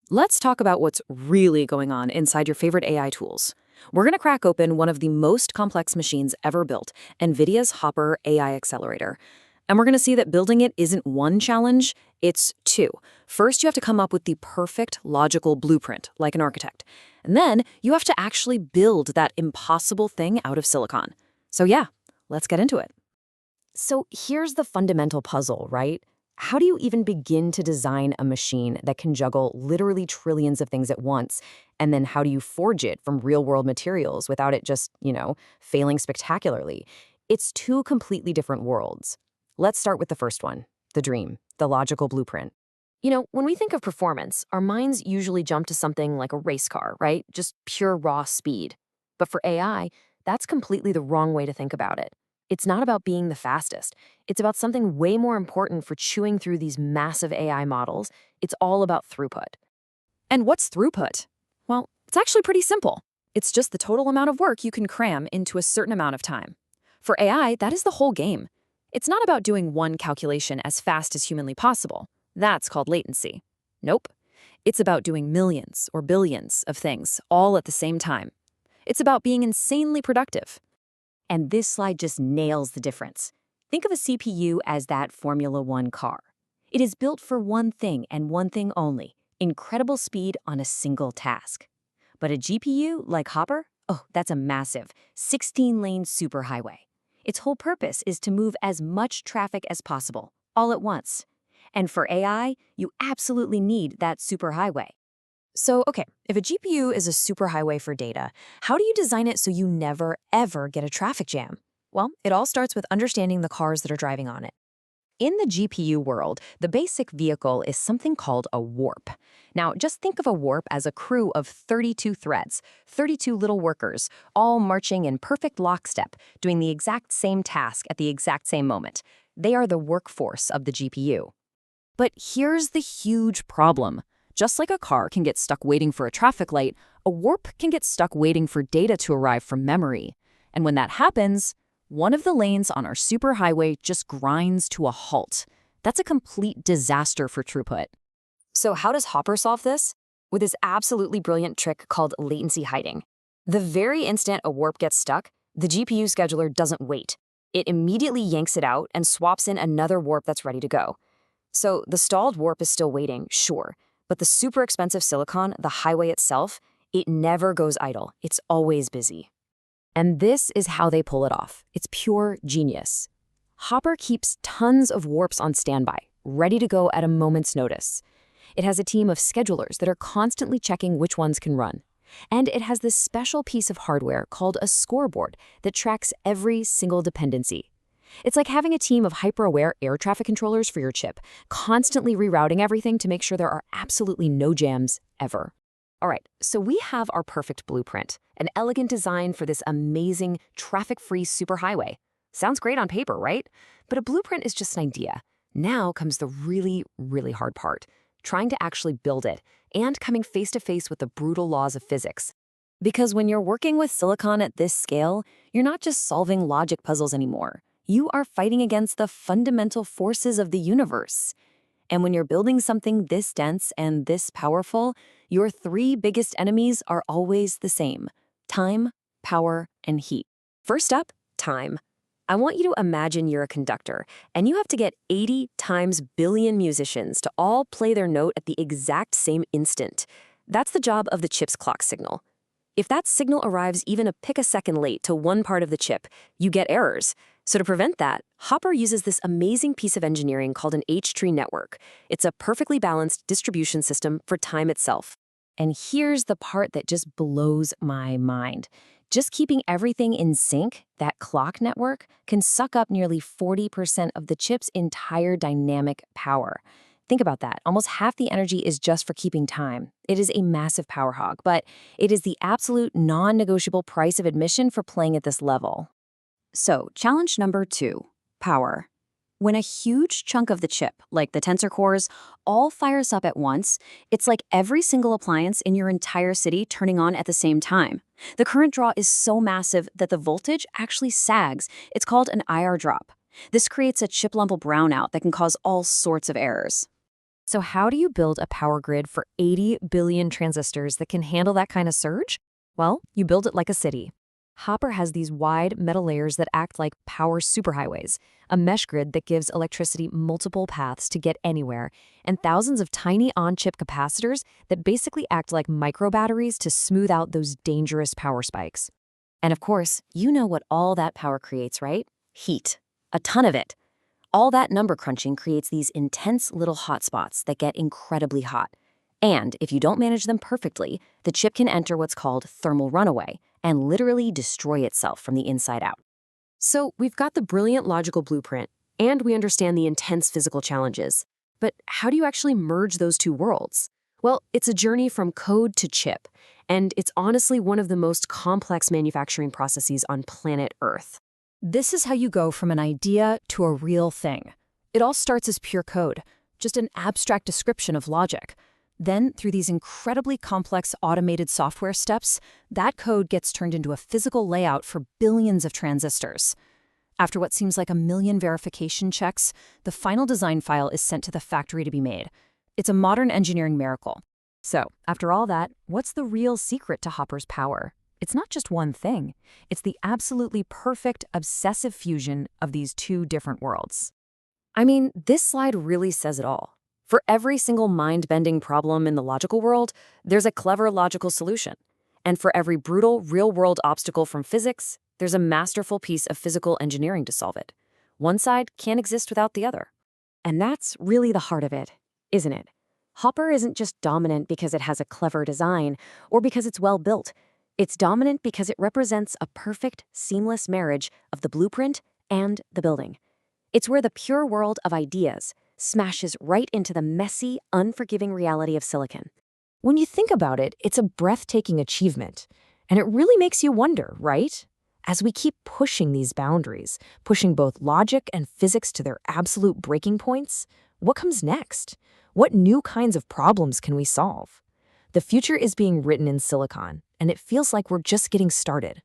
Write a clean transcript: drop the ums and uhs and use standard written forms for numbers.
Let's talk about what's really going on inside your favorite AI tools. We're going to crack open one of the most complex machines ever built, NVIDIA's Hopper AI accelerator. And we're going to see that building it isn't one challenge, it's two. First, you have to come up with the perfect logical blueprint, like an architect. And then you have to actually build that impossible thing out of silicon. So yeah, let's get into it. So here's the fundamental puzzle, right? How do you even begin to design a machine that can juggle literally trillions of things at once? And then how do you forge it from real-world materials without it just, failing spectacularly? It's two completely different worlds. Let's start with the first one, the dream, the logical blueprint. When we think of performance, our minds usually jump to something like a race car, right? Just pure raw speed. But for AI, that's completely the wrong way to think about it. It's not about being the fastest. It's about something way more important for chewing through these massive AI models. It's all about throughput. And what's throughput? Well, it's actually pretty simple. It's just the total amount of work you can cram into a certain amount of time. For AI, that is the whole game. It's not about doing one calculation as fast as humanly possible. That's called latency. Nope. It's about doing millions or billions of things all at the same time. It's about being insanely productive. And this slide just nails the difference. Think of a CPU as that Formula One car. It is built for one thing and one thing only, incredible speed on a single task. But a GPU like Hopper, oh, that's a massive 16-lane superhighway. Its whole purpose is to move as much traffic as possible, all at once. And for AI, you absolutely need that superhighway. So, okay, if a GPU is a superhighway for data, how do you design it so you never, ever get a traffic jam? Well, it all starts with understanding the cars that are driving on it. In the GPU world, the basic vehicle is something called a warp. Now, just think of a warp as a crew of 32 threads, 32 little workers, all marching in perfect lockstep, doing the exact same task at the exact same moment. They are the workforce of the GPU. But here's the huge problem. Just like a car can get stuck waiting for a traffic light, a warp can get stuck waiting for data to arrive from memory. And when that happens, one of the lanes on our superhighway just grinds to a halt. That's a complete disaster for throughput. So how does Hopper solve this? With this absolutely brilliant trick called latency hiding. The very instant a warp gets stuck, the GPU scheduler doesn't wait. It immediately yanks it out and swaps in another warp that's ready to go. So the stalled warp is still waiting, sure. But the super expensive silicon, the highway itself, it never goes idle. It's always busy. And this is how they pull it off. It's pure genius. Hopper keeps tons of warps on standby, ready to go at a moment's notice. It has a team of schedulers that are constantly checking which ones can run. And it has this special piece of hardware called a scoreboard that tracks every single dependency. It's like having a team of hyper-aware air traffic controllers for your chip, constantly rerouting everything to make sure there are absolutely no jams ever. All right, so we have our perfect blueprint, an elegant design for this amazing traffic-free superhighway. Sounds great on paper, right? But a blueprint is just an idea. Now comes the really, really hard part, trying to actually build it and coming face-to-face with the brutal laws of physics. Because when you're working with silicon at this scale, you're not just solving logic puzzles anymore. You are fighting against the fundamental forces of the universe. And when you're building something this dense and this powerful, your three biggest enemies are always the same: time, power, and heat. First up, time. I want you to imagine you're a conductor, and you have to get 80 times billion musicians to all play their note at the exact same instant. That's the job of the chip's clock signal. If that signal arrives even a picosecond late to one part of the chip, you get errors. So to prevent that, Hopper uses this amazing piece of engineering called an H-tree network. It's a perfectly balanced distribution system for time itself. And here's the part that just blows my mind. Just keeping everything in sync, that clock network can suck up nearly 40% of the chip's entire dynamic power. Think about that. Almost half the energy is just for keeping time. It is a massive power hog, but it is the absolute non-negotiable price of admission for playing at this level. So, challenge number 2, power. When a huge chunk of the chip, like the tensor cores, all fires up at once, it's like every single appliance in your entire city turning on at the same time. The current draw is so massive that the voltage actually sags. It's called an IR drop. This creates a chip-level brownout that can cause all sorts of errors. So how do you build a power grid for 80 billion transistors that can handle that kind of surge? Well, you build it like a city. Hopper has these wide metal layers that act like power superhighways, a mesh grid that gives electricity multiple paths to get anywhere, and thousands of tiny on-chip capacitors that basically act like microbatteries to smooth out those dangerous power spikes. And of course, you know what all that power creates, right? Heat. A ton of it. All that number crunching creates these intense little hotspots that get incredibly hot. And if you don't manage them perfectly, the chip can enter what's called thermal runaway and literally destroy itself from the inside out. So we've got the brilliant logical blueprint, and we understand the intense physical challenges. But how do you actually merge those two worlds? Well, it's a journey from code to chip, and it's honestly one of the most complex manufacturing processes on planet Earth. This is how you go from an idea to a real thing. It all starts as pure code, just an abstract description of logic. Then, through these incredibly complex automated software steps, that code gets turned into a physical layout for billions of transistors. After what seems like a million verification checks, the final design file is sent to the factory to be made. It's a modern engineering miracle. So, after all that, what's the real secret to Hopper's power? It's not just one thing. It's the absolutely perfect, obsessive fusion of these two different worlds. I mean, this slide really says it all. For every single mind-bending problem in the logical world, there's a clever logical solution. And for every brutal, real-world obstacle from physics, there's a masterful piece of physical engineering to solve it. One side can't exist without the other. And that's really the heart of it, isn't it? Hopper isn't just dominant because it has a clever design or because it's well built. It's dominant because it represents a perfect, seamless marriage of the blueprint and the building. It's where the pure world of ideas smashes right into the messy, unforgiving reality of silicon. When you think about it, it's a breathtaking achievement. And it really makes you wonder, right? As we keep pushing these boundaries, pushing both logic and physics to their absolute breaking points, what comes next? What new kinds of problems can we solve? The future is being written in silicon, and it feels like we're just getting started.